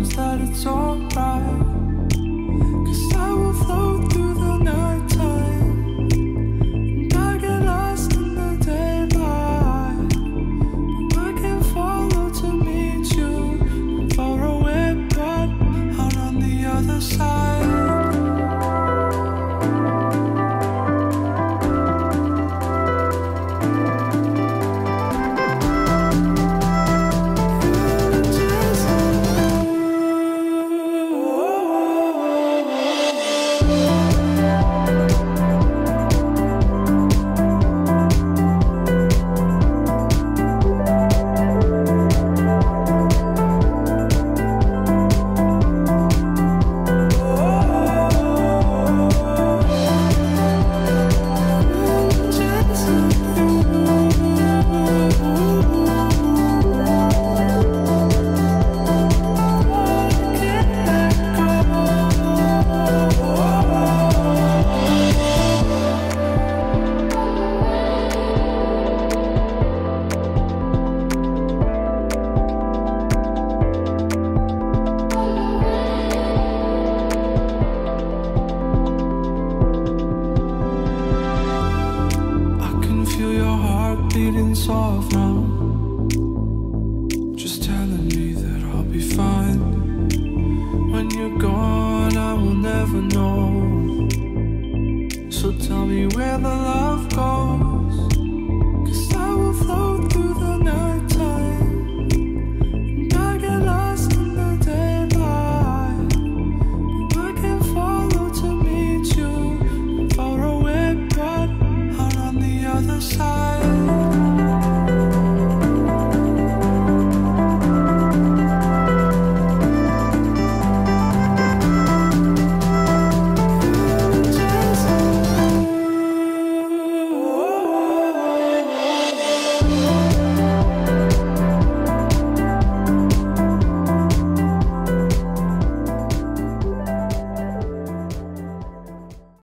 seems that it's alright. 'Cause I will float through the night time, and I get lost in the daylight. But I can follow to meet you, far away but out on the other side. Beating soft now, just telling me that I'll be fine. When you're gone, I will never know. So tell me where the love goes.